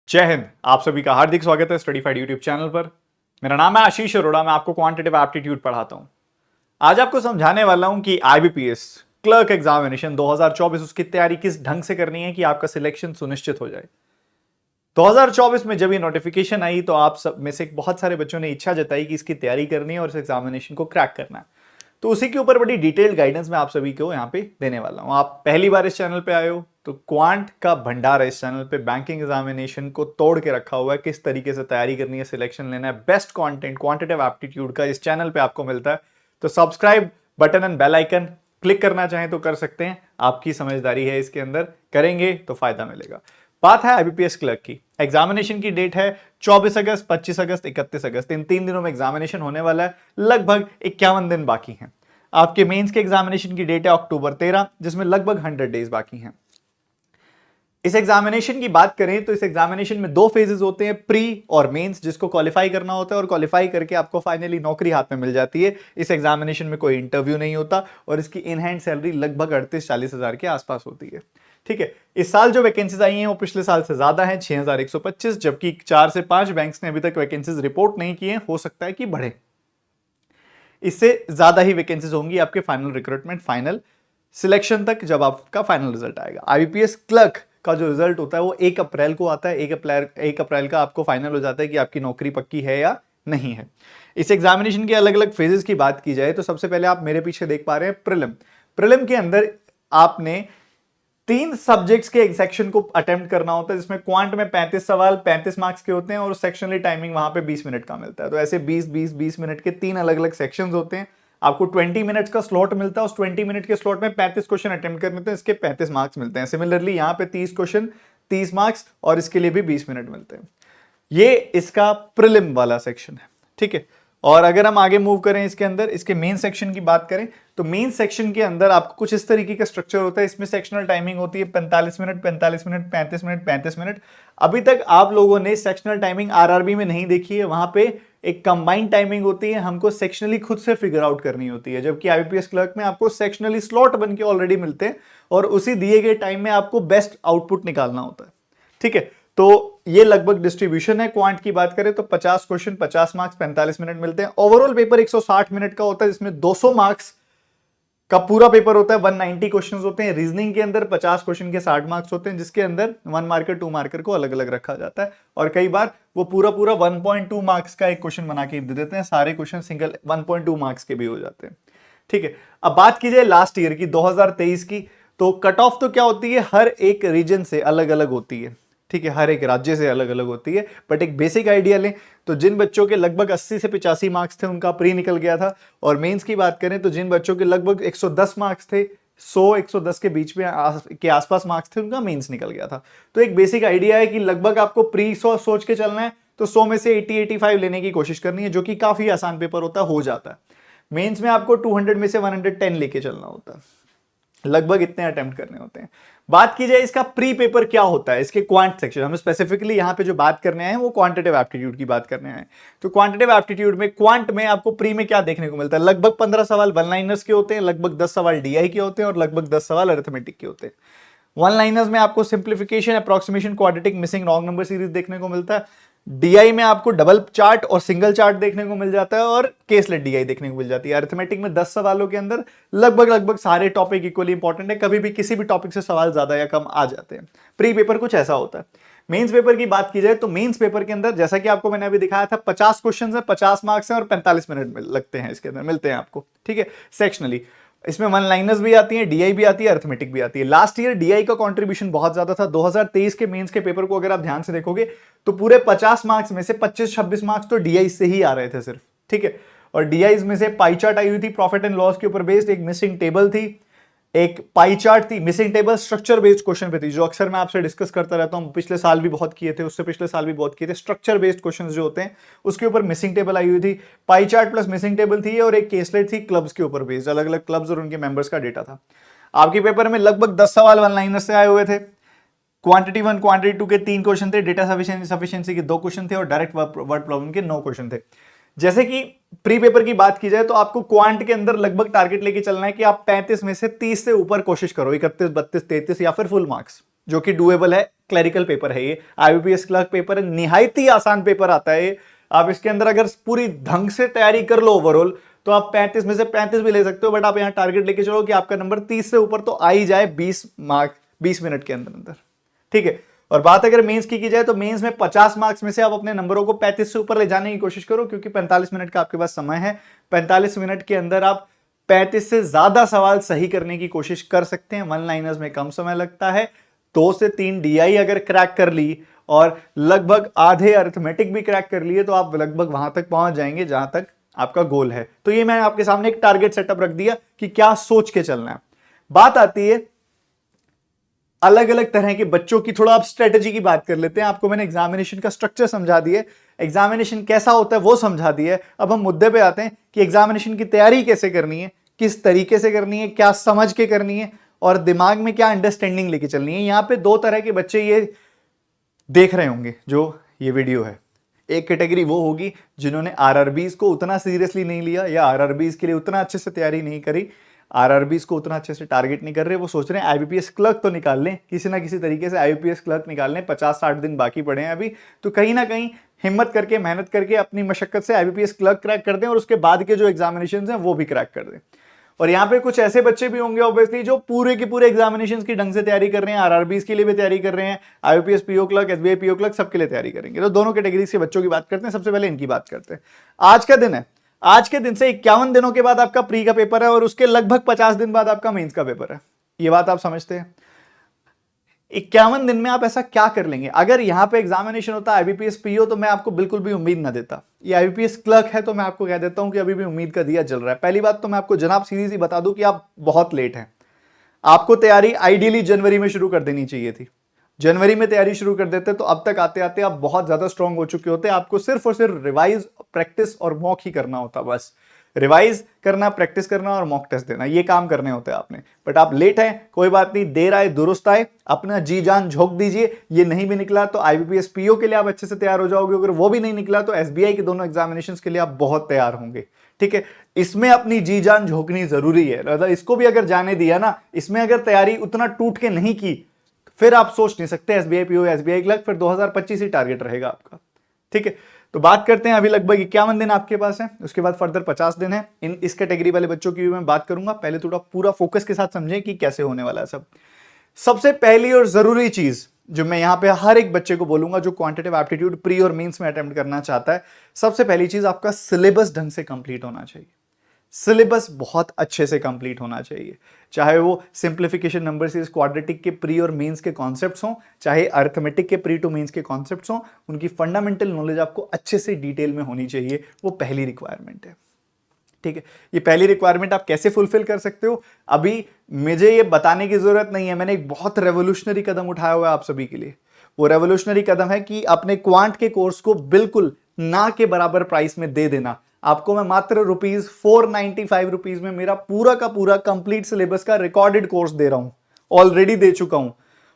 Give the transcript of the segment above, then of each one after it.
जय हिंद। आप सभी का हार्दिक स्वागत है स्टडीफाइड यूट्यूब चैनल पर। मेरा नाम है आशीष अरोड़ा। मैं आपको क्वांटिटेटिव एप्टीट्यूड पढ़ाता हूं। आज आपको समझाने वाला हूं कि आईबीपीएस क्लर्क एग्जामिनेशन 2024 उसकी तैयारी किस ढंग से करनी है कि आपका सिलेक्शन सुनिश्चित हो जाए। 2024 में जब ये नोटिफिकेशन आई तो आप सब में से बहुत सारे बच्चों ने इच्छा जताई कि इसकी तैयारी करनी है और इस एग्जामिनेशन को क्रैक करना है। तो उसी के ऊपर बड़ी डिटेल्ड गाइडेंस मैं आप सभी को यहाँ पे देने वाला हूँ। आप पहली बार इस चैनल पे आए हो तो क्वांट का भंडार है। इस चैनल पे बैंकिंग एग्जामिनेशन को तोड़ के रखा हुआ है, किस तरीके से तैयारी करनी है, सिलेक्शन लेना है, बेस्ट कंटेंट क्वांटिटेटिव एप्टीट्यूड का इस चैनल पे आपको मिलता है। तो subscribe button and bell icon click करना चाहें तो कर सकते हैं। आपकी समझदारी है इसके अंदर, करेंगे तो फायदा मिलेगा। बात है आईबीपीएस क्लर्क की। एग्जामिनेशन की डेट है 24 अगस्त, 25 अगस्त, 31 अगस्त। इन 3 दिनों में एग्जामिनेशन होने वाला है। लगभग 51 दिन बाकी हैं। आपके मेंस के एग्जामिनेशन की डेट है अक्टूबर 13, जिसमें लगभग 100 डेज बाकी हैं। इस एग्जामिनेशन की बात करें तो इस एग्जामिनेशन में 2 फेजेस होते हैं, प्री और मेंस, जिसको क्वालिफाई करना होता है और क्वालिफाई करके आपको फाइनली नौकरी हाथ में मिल जाती है। इस एग्जामिनेशन में कोई इंटरव्यू नहीं होता और इसकी इन हैंड सैलरी लगभग 38-40 हजार के आसपास होती है। ठीक है। इस साल जो वैकेंसीज आई हैं वो पिछले साल से ज्यादा है, 6125, जबकि 4 से 5 बैंक्स ने अभी तक वैकेंसीज रिपोर्ट नहीं की है। हो सकता है कि बढ़े, इससे ज्यादा ही वैकेंसीज होंगी आपके फाइनल रिक्रूटमेंट, फाइनल सिलेक्शन तक जब आपका फाइनल रिजल्ट आएगा। आईबीपीएस क्लर्क का जो रिजल्ट होता है वो 1 अप्रैल को आता है। 1 अप्रैल का आपको फाइनल हो जाता है कि आपकी नौकरी पक्की है या नहीं है। इस एग्जामिनेशन के अलग अलग फेजेस की बात की जाए तो सबसे पहले आप मेरे पीछे देख पा रहे हैं प्रीलिम। प्रीलिम के अंदर आपने 3 सब्जेक्ट्स के एक सेक्शन को अटेम्प्ट करना होता है, जिसमें क्वांट में 35 सवाल 35 मार्क्स के होते हैं और सेक्शनली टाइमिंग वहां पे 20 मिनट का मिलता है। तो ऐसे 20-20-20 मिनट के 3 अलग अलग सेक्शंस होते हैं। आपको 20 मिनट्स का स्लॉट मिलता है। उस 20 मिनट के स्लॉट में 35 क्वेश्चन अटेम्प्ट करने होते हैं। इसके 35 मार्क्स मिलते हैं। सिमिलरली यहाँ पे 30 क्वेश्चन 30 मार्क्स और इसके लिए भी 20 मिनट मिलते हैं। ये इसका प्रीलिम वाला सेक्शन है। ठीक है। और अगर हम आगे मूव करें इसके अंदर, इसके मेन सेक्शन की बात करें तो मेन सेक्शन के अंदर आपको कुछ इस तरीके का स्ट्रक्चर होता है। इसमें सेक्शनल टाइमिंग होती है 45 मिनट, 45 मिनट, 35 मिनट, 35 मिनट। अभी तक आप लोगों ने सेक्शनल टाइमिंग आरआरबी में नहीं देखी है। वहां पे एक कंबाइंड टाइमिंग होती है, हमको सेक्शनली खुद से फिगर आउट करनी होती है। जबकि आईबीपीएस क्लर्क में आपको सेक्शनली स्लॉट बन के ऑलरेडी मिलते हैं और उसी दिए गए टाइम में आपको बेस्ट आउटपुट निकालना होता है। ठीक है। तो ये लगभग डिस्ट्रीब्यूशन है। क्वांट की बात करें तो 50 क्वेश्चन 50 मार्क्स 45 मिनट मिलते हैं। ओवरऑल पेपर 160 मिनट का होता है, जिसमें 200 मार्क्स का पूरा पेपर होता है। 190 क्वेश्चंस होते हैं। रीजनिंग के अंदर 50 क्वेश्चन के 60 मार्क्स होते हैं, जिसके अंदर 1 मार्कर 2 मार्कर को अलग अलग रखा जाता है और कई बार वो पूरा 1.2 मार्क्स का एक क्वेश्चन बना के दे देते हैं। सारे क्वेश्चन सिंगल 1.2 मार्क्स के भी हो जाते हैं। ठीक है। अब बात की जाए लास्ट ईयर की 2023 की, तो कट ऑफ तो क्या होती है, हर एक रीजन से अलग अलग होती है। ठीक है। हर एक राज्य से अलग अलग होती है। बट एक बेसिक आइडिया लें तो जिन बच्चों के लगभग 80 से 85 मार्क्स थे उनका प्री निकल गया था। और मेंस की बात करें तो जिन बच्चों के लगभग 110 मार्क्स थे, 100-110 के बीच में के आसपास मार्क्स थे, उनका मेंस निकल गया था। तो एक बेसिक आइडिया है कि लगभग आपको प्री 100 सोच के चलना है, तो 100 में से 80-85 लेने की कोशिश करनी है, जो कि काफी आसान पेपर होता है, हो जाता है। मेंस में आपको 200 में से 110 लेके चलना होता है। लगभग इतने अटेम्प्ट करने होते हैं। बात की जाए इसका प्री पेपर क्या होता है, इसके क्वांट सेक्शन, हम स्पेसिफिकली यहां पे जो बात करने आए हैं वो क्वांटिटेटिव एप्टीट्यूड की बात करने आए हैं। तो क्वांटिटेटिव एप्टीट्यूड में क्वांट में आपको प्री में क्या देखने को मिलता है, लगभग 15 सवाल वन लाइनर्स के होते हैं, लगभग 10 सवाल डीआई के होते हैं और लगभग 10 सवाल अरिथमेटिक के होते हैं। वन लाइनर्स में आपको simplification, approximation, quadratic, missing, wrong number series देखने को मिलता है। डीआई में आपको डबल चार्ट और सिंगल चार्ट देखने को मिल जाता है और केसलेट डीआई देखने को मिल जाती है। अरिथमेटिक में 10 सवालों के अंदर लगभग सारे टॉपिक इक्वली इंपॉर्टेंट है। कभी भी किसी भी टॉपिक से सवाल ज्यादा या कम आ जाते हैं। प्री पेपर कुछ ऐसा होता है। मेंस पेपर की बात की जाए तो मेंस पेपर के अंदर जैसा कि आपको मैंने अभी दिखाया था 50 क्वेश्चन है, 50 मार्क्स हैं और 45 मिनट लगते हैं इसके अंदर, मिलते हैं आपको। ठीक है। सेक्शनली इसमें वन लाइनर्स भी आती हैं, डीआई भी आती है, अरिथमेटिक भी आती है। लास्ट ईयर डीआई का कंट्रीब्यूशन बहुत ज्यादा था। 2023 के मेंस के पेपर को अगर आप ध्यान से देखोगे तो पूरे 50 मार्क्स में से 25-26 मार्क्स तो डीआई से ही आ रहे थे सिर्फ। ठीक है। और डीआई में से पाई चार्ट आई हुई थी प्रॉफिट एंड लॉस के ऊपर बेस्ड, एक मिसिंग टेबल थी, एक पाई चार्ट थी। Missing table structure based question पे थी, जो अक्सर मैं आपसे डिस्कस करता रहता हूं। पिछले साल भी बहुत किए थे, उससे पिछले साल भी बहुत किए थे। स्ट्रक्चर बेस्ड क्वेश्चंस जो होते हैं उसके ऊपर मिसिंग टेबल आई हुई थी। Pie chart plus missing table थी और एक केसलेट थी क्लब्स के ऊपर बेस्ड, अलग अलग क्लब्स और उनके मेंबर्स का डेटा था। आपके पेपर में लगभग 10 सवाल वन लाइनर से आए हुए थे। क्वांटिटी 1 क्वांटिटी 2 के 3 क्वेश्चन थे, डेटा सफिशिएंसी के 2 क्वेश्चन थे और डायरेक्ट वर्ड प्रॉब्लम के 9 क्वेश्चन थे। जैसे कि प्री पेपर की बात की जाए तो आपको क्वांट के अंदर लगभग टारगेट लेके चलना है कि आप 35 में से 30 से ऊपर कोशिश करो, 31, 32, 33 या फिर फुल मार्क्स। जो कि डुएबल है। क्लरिकल पेपर है ये, आईबीपीएस क्लर्क पेपर है, निहायत ही आसान पेपर आता है। आप इसके अंदर अगर पूरी ढंग से तैयारी कर लो ओवरऑल, तो आप 35 में से 35 भी ले सकते हो। बट आप यहां टारगेट लेके चलो कि आपका नंबर 30 से ऊपर तो आ ही जाए 20 मार्क 20 मिनट के अंदर अंदर, ठीक है। और बात अगर मेंस की जाए तो मेंस में 50 मार्क्स में से आप अपने नंबरों को 35 से ऊपर ले जाने की कोशिश करो, क्योंकि 45 मिनट का आपके पास समय है। 45 मिनट के अंदर आप 35 से ज्यादा सवाल सही करने की कोशिश कर सकते हैं। वन लाइनर्स में कम समय लगता है। 2 से 3 डीआई अगर क्रैक कर ली और लगभग आधे अरिथमेटिक भी क्रैक कर लिए, तो आप लगभग वहां तक पहुंच जाएंगे जहां तक आपका गोल है। तो ये मैंने आपके सामने एक टारगेट सेटअप रख दिया कि क्या सोच के चलना है। बात आती है अलग अलग तरह के बच्चों की, थोड़ा आप स्ट्रेटेजी की बात कर लेते हैं। आपको मैंने एग्जामिनेशन का स्ट्रक्चर समझा दिया, एग्जामिनेशन कैसा होता है वो समझा दिया है। अब हम मुद्दे पे आते हैं कि एग्जामिनेशन की तैयारी कैसे करनी है, किस तरीके से करनी है, क्या समझ के करनी है और दिमाग में क्या अंडरस्टैंडिंग लेके चलनी है। यहां पे 2 तरह के बच्चे ये देख रहे होंगे जो ये वीडियो है। एक कैटेगरी वो होगी जिन्होंने आरआरबीज को उतना सीरियसली नहीं लिया या आरआरबीज के लिए उतना अच्छे से तैयारी नहीं करी, आरआरबीज को उतना अच्छे से टारगेट नहीं कर रहे। वो सोच रहे हैं आईबीपीएस क्लर्क तो निकाल लें, किसी ना किसी तरीके से आईबीपीएस क्लर्क निकाल लें। 50-60 दिन बाकी पड़े हैं अभी, तो कहीं ना कहीं हिम्मत करके मेहनत करके अपनी मशक्कत से आईबीपीएस क्लर्क क्रैक कर दें और उसके बाद के जो एग्जामिनेशन हैं वो भी क्रैक कर दें। और यहाँ पे कुछ ऐसे बच्चे भी होंगे ऑब्वियसली जो पूरे के पूरे एग्जामिनेशंस की ढंग से तैयारी कर रहे हैं, आरआरबीज के लिए भी तैयारी कर रहे हैं, IBPS PO clerk, SBI PO clerk सबके लिए तैयारी करेंगे। तो दोनों कैटेगरीज के बच्चों की बात करते हैं। सबसे पहले इनकी बात करते हैं। आज का दिन है, आज के दिन से 51 दिनों के बाद आपका प्री का पेपर है और उसके लगभग 50 दिन बाद आपका मेंस का पेपर है। ये बात आप समझते हैं। 51 दिन में आप ऐसा क्या कर लेंगे? अगर यहां पे एग्जामिनेशन होता है आईबीपीएस पीओ तो मैं आपको बिल्कुल भी उम्मीद ना देता। ये आईबीपीएस क्लर्क है तो मैं आपको कह देता हूं कि अभी भी उम्मीद का दिया जल रहा है। पहली बात तो मैं आपको जनाब सीधी सी बता दूं कि आप बहुत लेट हैं। आपको तैयारी आइडियली जनवरी में शुरू कर देनी चाहिए थी। जनवरी में तैयारी शुरू कर देते तो अब तक आते आते आप बहुत ज्यादा स्ट्रांग हो चुके होते। आपको सिर्फ और सिर्फ रिवाइज, प्रैक्टिस और मॉक ही करना होता। बस रिवाइज करना, प्रैक्टिस करना और मॉक टेस्ट देना, ये काम करने होते हैं आपने। बट आप लेट हैं, कोई बात नहीं, देर आए दुरुस्त आए, अपना जी जान झोंक दीजिए। ये नहीं भी निकला तो आईबीपीएस पीओ के लिए आप अच्छे से तैयार हो जाओगे। अगर वो भी नहीं निकला तो एसबीआई के दोनों एग्जामिनेशंस के लिए आप बहुत तैयार होंगे, ठीक है। इसमें अपनी जी जान झोंकनी जरूरी है। मतलब इसको भी अगर जाने दिया ना, इसमें अगर तैयारी उतना टूट के नहीं की, फिर आप सोच नहीं सकते एसबीआई पीओ, एसबीआई क्लर्क, फिर 2025 ही टारगेट रहेगा आपका, ठीक है। तो बात करते हैं, अभी लगभग 51 दिन आपके पास है, उसके बाद फर्दर 50 दिन है। इस कैटेगरी वाले बच्चों की भी मैं बात करूंगा। पहले थोड़ा पूरा फोकस के साथ समझें कि कैसे होने वाला है सब। सबसे पहली और जरूरी चीज जो मैं यहां पे हर एक बच्चे को बोलूंगा जो क्वांटिटेटिव एप्टीट्यूड प्री और मेंस में अटेम्प्ट करना चाहता है, सबसे पहली चीज आपका सिलेबस ढंग से कंप्लीट होना चाहिए। सिलेबस बहुत अच्छे से कंप्लीट होना चाहिए, चाहे वो सिंप्लीफिकेशन नंबर सीरीज क्वाड्रेटिक के प्री और मेंस के कॉन्सेप्ट्स हों, चाहे अरिथमेटिक के प्री टू मेंस के कॉन्सेप्ट्स हों, उनकी फंडामेंटल नॉलेज आपको अच्छे से डिटेल में होनी चाहिए। वो पहली रिक्वायरमेंट है, ठीक है। ये पहली रिक्वायरमेंट आप कैसे फुलफिल कर सकते हो, अभी मुझे ये बताने की जरूरत नहीं है। मैंने एक बहुत रेवोल्यूशनरी कदम उठाया हुआ है आप सभी के लिए। वो रेवोल्यूशनरी कदम है कि अपने क्वांट के कोर्स को बिल्कुल ना के बराबर प्राइस में दे देना। आपको मैं मात्र ₹495 में मेरा पूरा का पूरा कंप्लीट सिलेबस का रिकॉर्डेड कोर्स दे रहा हूं, ऑलरेडी दे चुका हूं।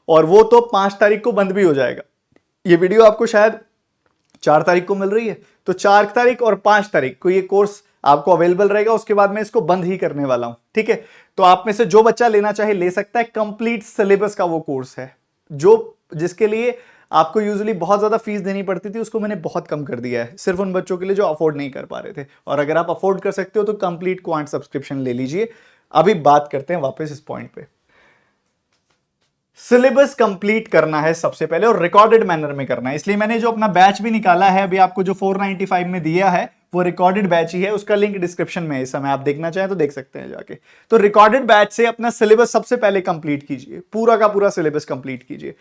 और वो तो 5 तारीख को बंद भी हो जाएगा। ये वीडियो आपको शायद 4 तारीख को मिल रही है, तो 4 तारीख और 5 तारीख को ये कोर्स आपको अवेलेबल रहेगा। उसके बाद मैं इसको बंद ही करने वाला हूं, ठीक है। तो आप में से जो बच्चा लेना चाहे ले सकता है। कंप्लीट सिलेबस का वो कोर्स है जो जिसके लिए आपको यूजुअली बहुत ज्यादा फीस देनी पड़ती थी, उसको मैंने बहुत कम कर दिया है, सिर्फ उन बच्चों के लिए जो अफोर्ड नहीं कर पा रहे थे। और अगर आप अफोर्ड कर सकते हो तो कंप्लीट क्वांट सब्सक्रिप्शन ले लीजिए। अभी बात करते हैं वापस इस पॉइंट पे। सिलेबस कंप्लीट करना है सबसे पहले और रिकॉर्डेड मैनर में करना है। इसलिए मैंने जो अपना बैच भी निकाला है अभी आपको, जो 495 में दिया है, वो रिकॉर्डेड बैच ही है। उसका लिंक डिस्क्रिप्शन में है, इस समय आप देखना चाहें तो देख सकते हैं जाके। तो रिकॉर्डेड बैच से अपना सिलेबस सबसे पहले कंप्लीट कीजिए, पूरा का पूरा सिलेबस कंप्लीट कीजिए।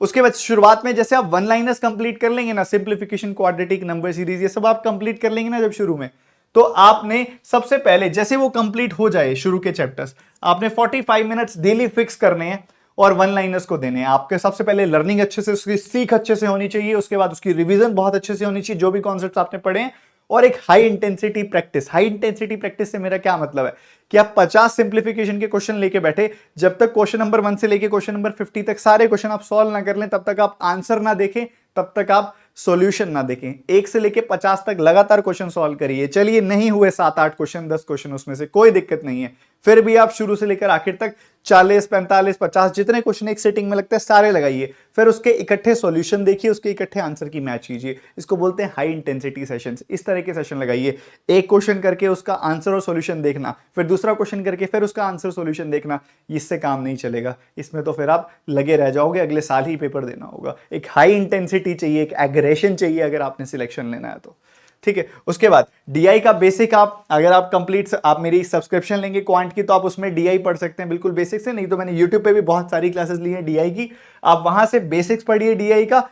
उसके बाद शुरुआत में जैसे आप वन लाइनर्स कंप्लीट कर लेंगे ना, सिंप्लीफिकेशन, क्वाड्रेटिक, नंबर सीरीज, ये सब आप कंप्लीट कर लेंगे ना जब शुरू में, तो आपने सबसे पहले जैसे वो कंप्लीट हो जाए शुरू के चैप्टर्स, आपने 45 मिनट्स डेली फिक्स करने हैं और वन लाइनर्स को देने हैं। आपके सबसे पहले लर्निंग अच्छे से, उसकी सीख अच्छे से होनी चाहिए। उसके बाद उसकी रिवीजन बहुत अच्छे से होनी चाहिए, जो भी कॉन्सेप्ट्स आपने पढ़े हैं। और एक high intensity practice. High intensity practice से मेरा क्या मतलब है कि आप 50 सिंप्लीफिकेशन के क्वेश्चन लेके बैठे, जब तक क्वेश्चन नंबर 1 से लेके क्वेश्चन नंबर 50 तक सारे क्वेश्चन आप सॉल्व ना कर लें, तब तक आप आंसर ना देखें, तब तक आप सॉल्यूशन ना देखें। 1 से लेके 50 तक लगातार क्वेश्चन सॉल्व करिए। चलिए नहीं हुए 7-8 क्वेश्चन, 10 क्वेश्चन, उसमें से कोई दिक्कत नहीं है, फिर भी आप शुरू से लेकर आखिर तक 40, 45, 50 जितने क्वेश्चन एक सेटिंग में लगते हैं सारे लगाइए, फिर उसके इकट्ठे सॉल्यूशन देखिए, उसके इकट्ठे आंसर की मैच कीजिए। इसको बोलते हैं हाई इंटेंसिटी सेशंस। इस तरह के सेशन लगाइए, एक क्वेश्चन करके उसका आंसर और सॉल्यूशन देखना, फिर दूसरा क्वेश्चन करके फिर उसका आंसर सॉल्यूशन देखना। इससे काम नहीं चलेगा, इसमें तो फिर आप लगे रह जाओगे, अगले साल ही पेपर देना होगा। एक हाई इंटेंसिटी चाहिए, एक एग्रेशन चाहिए अगर आपने सिलेक्शन लेना है तो। ठीक है, उसके बाद डीआई का बेसिक आप अगर आप कंप्लीट आप मेरी सब्सक्रिप्शन लेंगे क्वांट की तो आप उसमें डीआई पढ़ सकते हैं बिल्कुल बेसिक से, नहीं तो मैंने यूट्यूब पे भी बहुत सारी क्लासेस ली है डीआई की, आप वहां से बेसिक्स पढ़िए डीआई का,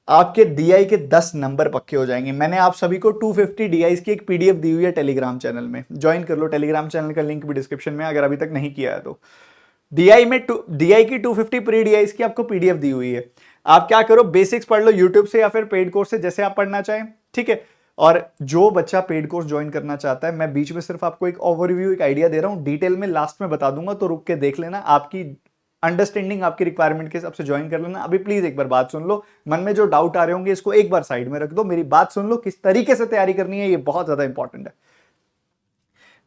आपके डीआई के 10 नंबर पक्के हो जाएंगे। मैंने आप सभी को 250 डीआई की एक पीडीएफ दी हुई है टेलीग्राम चैनल में, ज्वाइन कर लो, टेलीग्राम चैनल का लिंक भी डिस्क्रिप्शन में अगर अभी तक नहीं किया है तो। डीआई में डीआई की 250 प्री डीआई की आपको पीडीएफ दी हुई है। आप क्या करो, बेसिक्स पढ़ लो यूट्यूब से या फिर पेड कोर्स से, जैसे आप पढ़ना चाहें। ठीक है, और जो बच्चा पेड कोर्स ज्वाइन करना चाहता है, मैं बीच में सिर्फ आपको एक ओवरव्यू, एक आइडिया दे रहा हूं, डिटेल में लास्ट में बता दूंगा, तो रुक के देख लेना, आपकी अंडरस्टैंडिंग आपकी रिक्वायरमेंट के हिसाब से ज्वाइन कर लेना। अभी प्लीज एक बार बात सुन लो, मन में जो डाउट आ रहे होंगे इसको एक बार साइड में रख दो, मेरी बात सुन लो, किस तरीके से तैयारी करनी है, ये बहुत ज्यादा इंपॉर्टेंट है।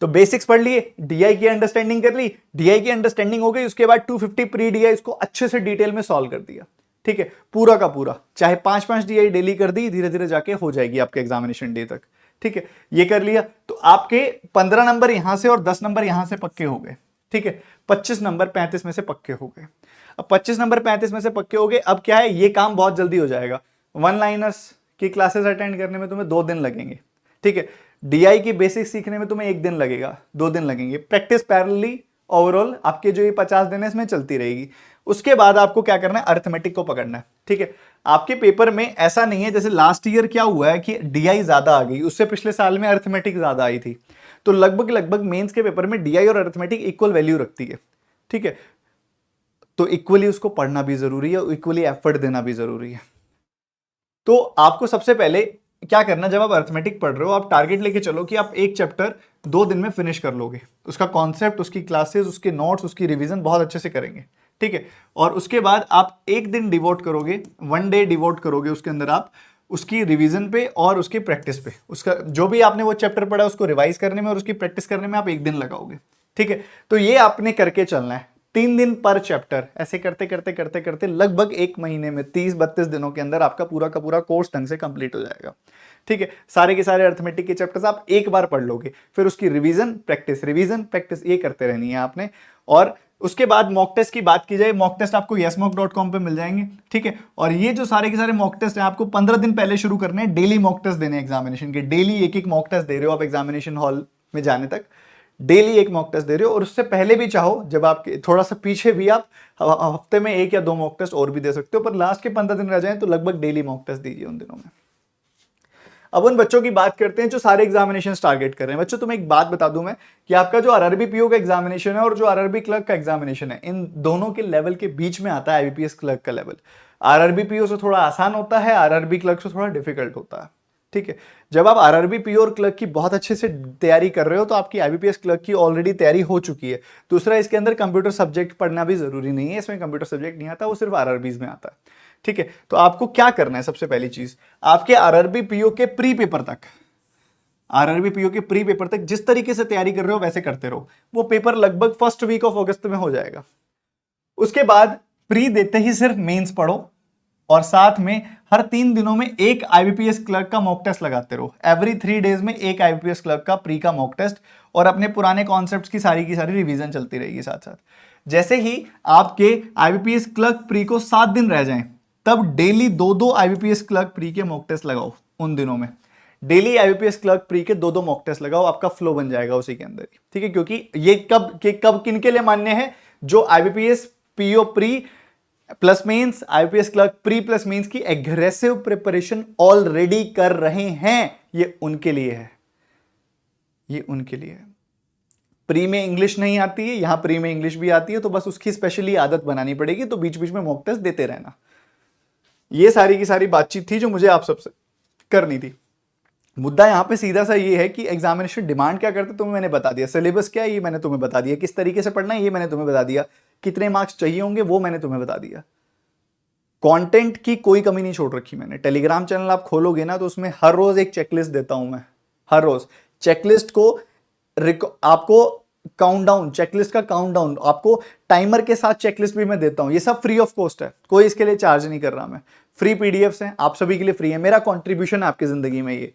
तो बेसिक्स पढ़ लिए, डीआई की अंडरस्टैंडिंग कर ली, डीआई की अंडरस्टैंडिंग हो गई, उसके बाद 250 प्री डीआई इसको अच्छे से डिटेल में सॉल्व कर दिया। ठीक है, पूरा का पूरा, चाहे 5-5 डीआई डेली कर दी, धीरे धीरे जाके हो जाएगी आपके एग्जामिनेशन डे तक। ठीक है, ये कर लिया तो आपके 15 नंबर यहां से और 10 नंबर यहां से पक्के हो गए। ठीक है, 25 नंबर 35 में से पक्के हो गए। अब 25 नंबर 35 में से पक्के हो गए, अब क्या है, ये काम बहुत जल्दी हो जाएगा। वन लाइनर्स की क्लासेस अटेंड करने में तुम्हें 2 दिन लगेंगे। ठीक है, डीआई की बेसिक सीखने में तुम्हें 1 दिन लगेगा, 2 दिन लगेंगे। प्रैक्टिस पैरेलली ओवरऑल आपके जो ये 50 दिन है इसमें चलती रहेगी। उसके बाद आपको क्या करना है, अर्थमेटिक को पकड़ना है। ठीक है, आपके पेपर में ऐसा नहीं है जैसे लास्ट ईयर क्या हुआ है कि डीआई ज्यादा आ गई, उससे पिछले साल में अर्थमेटिक ज्यादा आई थी, तो लगभग लगभग मेंस के पेपर में डीआई और अर्थमेटिक इक्वल वैल्यू रखती है। ठीक है, तो इक्वली उसको पढ़ना भी जरूरी है, इक्वली एफर्ट देना भी जरूरी है। तो आपको सबसे पहले क्या करना, जब आप अर्थमेटिक पढ़ रहे हो, आप टारगेट लेके चलो कि आप एक चैप्टर 2 दिन में फिनिश कर लोगे, उसका कॉन्सेप्ट, उसकी क्लासेस, उसके नोट्स, उसकी रिवीजन बहुत अच्छे से करेंगे। ठीक है, और उसके बाद आप एक दिन डिवोट करोगे, 1 डे डिवोट करोगे उसके अंदर आप उसकी रिवीजन पे और उसकी प्रैक्टिस पे, उसका जो भी आपने वो चैप्टर पढ़ा उसको रिवाइज करने में और उसकी प्रैक्टिस करने में आप 1 दिन लगाओगे। ठीक है, तो ये आपने करके चलना है, 3 दिन पर चैप्टर, ऐसे करते करते करते करते लगभग 1 महीने में 30-32 दिनों के अंदर आपका पूरा का पूरा कोर्स ढंग से कंप्लीट हो जाएगा। ठीक है, सारे के सारे अर्थमेटिक के चैप्टर्स आप एक बार पढ़ लोगे, फिर उसकी रिवीजन प्रैक्टिस ये करते रहनी है आपने। और उसके बाद मॉक टेस्ट की बात की जाए, मॉक टेस्ट आपको yesmock.com पे मिल जाएंगे। ठीक है, और ये जो सारे के सारे मॉक टेस्ट हैं आपको 15 दिन पहले शुरू करने हैं, डेली मॉक टेस्ट देने एग्जामिनेशन के, डेली एक मॉक टेस्ट दे रहे हो आप एग्जामिनेशन हॉल में जाने तक, डेली एक मॉक टेस्ट दे रहे हो। और उससे पहले भी चाहो, जब आपके थोड़ा सा पीछे भी, आप हफ्ते में 1 या 2 मॉक टेस्ट और भी दे सकते हो, पर लास्ट के 15 दिन रह जाए तो लगभग डेली मॉक टेस्ट दीजिए उन दिनों में। अब उन बच्चों की बात करते हैं जो सारे एग्जामिनेशन टारगेट कर रहे हैं। बच्चों, तुम्हें एक बात बता दूं मैं कि आपका जो आरआरबी पीओ का एग्जामिनेशन है और जो आरआरबी क्लर्क का एग्जामिनेशन है, इन दोनों के लेवल के बीच में आता है आईबीपीएस क्लर्क का लेवल। आरआरबी पीओ से थोड़ा आसान होता है, आरआरबी क्लर्क से थोड़ा डिफिकल्ट होता है। ठीक है, जब आप आरआरबी पीओ और क्लर्क की बहुत अच्छे से तैयारी कर रहे हो तो आपकी आईबीपीएस क्लर्क की ऑलरेडी तैयारी हो चुकी है। दूसरा, इसके अंदर कंप्यूटर सब्जेक्ट पढ़ना भी जरूरी नहीं है, इसमें कंप्यूटर सब्जेक्ट नहीं आता, वो सिर्फ आरआरबीज में आता है। ठीक है, तो आपको क्या करना है, सबसे पहली चीज, आपके आरआरबी पीओ के प्री पेपर तक, आरआरबी पीओ के प्री पेपर तक जिस तरीके से तैयारी कर रहे हो वैसे करते रहो। वो पेपर लगभग फर्स्ट वीक ऑफ अगस्त में हो जाएगा। उसके बाद प्री देते ही सिर्फ मेंस पढ़ो और साथ में हर 3 दिनों में एक आईबीपीएस क्लर्क का मॉक टेस्ट लगाते रहो। एवरी 3 डेज में एक आईबीपीएस क्लर्क का प्री का मॉक टेस्ट, और अपने पुराने कॉन्सेप्ट्स की सारी रिवीजन चलती रहेगी साथ साथ। जैसे ही आपके आईबीपीएस क्लर्क प्री को 7 दिन रह जाएं, तब डेली 2-2 आईबीपीएस क्लर्क प्री के मॉक टेस्ट लगाओ उन दिनों में। डेली आईबीपीएस क्लर्क प्री के 2-2 मॉक टेस्ट लगाओ, आपका फ्लो बन जाएगा उसी के अंदर ही। ठीक है, क्योंकि ये कब किन के लिए मान्य है, जो IBPS PO pre plus mains, IBPS clerk pre plus mains की एग्रेसिव प्रिपरेशन ऑलरेडी कर रहे हैं, ये उनके लिए है, ये उनके लिए है। प्री में इंग्लिश नहीं आती है, यहां प्री में इंग्लिश भी आती है, तो बस उसकी स्पेशली आदत बनानी पड़ेगी, तो बीच बीच में मॉक टेस्ट देते रहना। ये सारी की सारी बातचीत थी जो मुझे आप सबसे करनी थी। मुद्दा यहां पे सीधा सा ये है कि एग्जामिनेशन डिमांड क्या करते तुम्हें मैंने बता दिया, सिलेबस क्या है ये मैंने तुम्हें बता दिया, किस तरीके से पढ़ना है ये मैंने तुम्हें बता दिया, कितने मार्क्स चाहिए होंगे वो मैंने तुम्हें बता दिया। कंटेंट की कोई कमी नहीं छोड़ रखी मैंने। टेलीग्राम चैनल आप खोलोगे ना तो उसमें हर रोज एक चेकलिस्ट देता हूं मैं, हर रोज चेकलिस्ट को आपको काउंटडाउन, चेकलिस्ट का काउंटडाउन, आपको टाइमर के साथ चेकलिस्ट भी मैं देता हूं। ये सब फ्री ऑफ कॉस्ट है, कोई इसके लिए चार्ज नहीं कर रहा मैं। फ्री पीडीएफ्स हैं, आप सभी के लिए फ्री है, मेरा कंट्रीब्यूशन है आपकी जिंदगी में। ये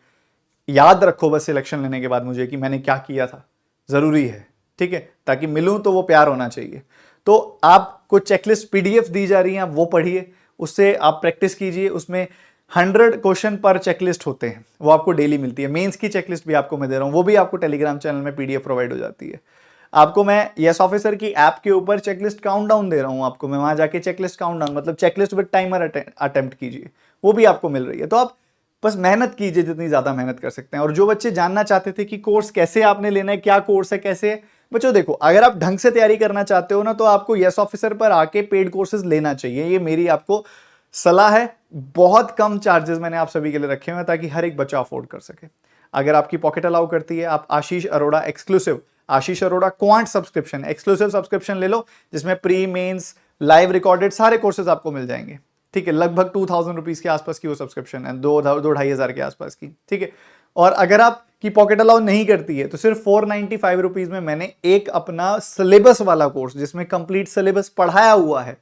याद रखो बस सिलेक्शन लेने के बाद मुझे कि मैंने क्या किया था, जरूरी है, ठीक है, ताकि मिलूं तो वो प्यार होना चाहिए। तो आपको चेकलिस्ट पीडीएफ दी जा रही है, आप वो पढ़िए, उससे आप प्रैक्टिस कीजिए। उसमें 100 क्वेश्चन पर चेकलिस्ट होते हैं, वो आपको डेली मिलती है। मेंस की चेकलिस्ट भी आपको मैं दे रहा हूं, वो भी आपको टेलीग्राम चैनल में पीडीएफ प्रोवाइड हो जाती है। आपको मैं यस ऑफिसर की ऐप के ऊपर चेकलिस्ट काउंटडाउन दे रहा हूं आपको मैं, वहां जाके चेकलिस्ट काउंटडाउन मतलब चेकलिस्ट विद टाइमर अटेम्प्ट कीजिए, वो भी आपको मिल रही है। तो आप बस मेहनत कीजिए जितनी ज्यादा मेहनत कर सकते हैं। और जो बच्चे जानना चाहते थे कि कोर्स कैसे आपने लेना है, क्या कोर्स है, कैसे है, बच्चों देखो, अगर आप ढंग से तैयारी करना चाहते हो ना, तो आपको यस ऑफिसर पर आके पेड कोर्सेज लेना चाहिए। ये मेरी आपको सलाह है। बहुत कम चार्जेस मैंने आप सभी के लिए रखे हुए हैं ताकि हर एक बच्चा अफोर्ड कर सके। अगर आपकी पॉकेट अलाउ करती है, आप Ashish Arora exclusive, Ashish Arora quant subscription, exclusive subscription ले लो, जिसमें प्री मेंस लाइव रिकॉर्डेड सारे कोर्सेज आपको मिल जाएंगे, ठीक है। लगभग 2000 रुपीज के आसपास की वो सब्सक्रिप्शन है, 2-2,500 के आसपास की, ठीक है। और अगर आपकी पॉकेट अलाउ नहीं करती है तो सिर्फ 495 रुपीज में मैंने एक अपना सिलेबस वाला कोर्स, जिसमें कंप्लीट सिलेबस पढ़ाया हुआ है,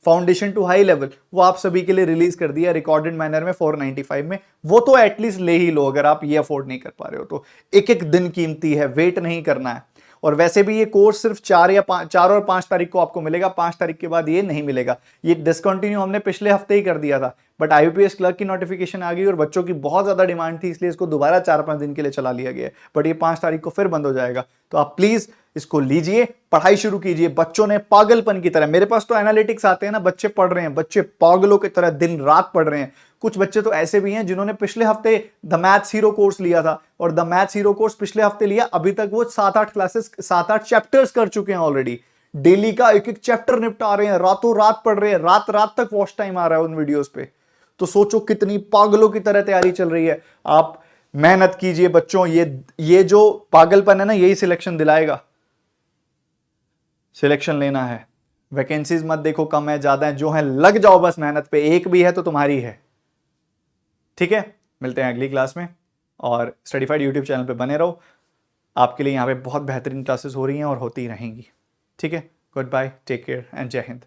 फाउंडेशन टू हाई लेवल, वो आप सभी के लिए रिलीज कर दिया रिकॉर्डेड मैनर में 495 में। वो तो एटलीस्ट ले ही लो अगर आप ये अफोर्ड नहीं कर पा रहे हो तो। एक एक दिन कीमती है, वेट नहीं करना है। और वैसे भी ये कोर्स सिर्फ 4 और 5 तारीख को आपको मिलेगा, 5 तारीख के बाद ये नहीं मिलेगा। ये डिसकंटिन्यू हमने पिछले हफ्ते ही कर दिया था, बट आईबीपीएस क्लर्क की नोटिफिकेशन आ गई और बच्चों की बहुत ज्यादा डिमांड थी, इसलिए इसको दोबारा 4-5 दिन के लिए चला लिया गया। बट ये 5 तारीख को फिर बंद हो जाएगा। तो आप प्लीज इसको लीजिए, पढ़ाई शुरू कीजिए। बच्चों ने पागलपन की तरह, मेरे पास तो एनालिटिक्स आते हैं ना, बच्चे पढ़ रहे हैं, बच्चे पागलों की तरह दिन रात पढ़ रहे हैं। कुछ बच्चे तो ऐसे भी हैं जिन्होंने पिछले हफ्ते द मैथ्स हीरो कोर्स लिया था, और द मैथ्स हीरो कोर्स पिछले हफ्ते लिया, अभी तक वो 7-8 क्लासेस, 7-8 चैप्टर्स कर चुके हैं ऑलरेडी। डेली का एक एक चैप्टर निपटा रहे हैं, रातों रात पढ़ रहे हैं, रात रात तक वॉच टाइम आ रहा है उन वीडियोस पे। तो सोचो कितनी पागलों की तरह तैयारी चल रही है। आप मेहनत कीजिए बच्चों, ये जो पागलपन है ना, यही सिलेक्शन दिलाएगा। सिलेक्शन लेना है, वैकेंसीज मत देखो कम है ज्यादा है, जो है लग जाओ बस मेहनत पे, एक भी है तो तुम्हारी है, ठीक है। मिलते हैं अगली क्लास में, और स्टडीफाइड यूट्यूब चैनल पे बने रहो। आपके लिए यहाँ पे बहुत बेहतरीन क्लासेस हो रही हैं और होती रहेंगी, ठीक है। Goodbye, take care and जय हिंद।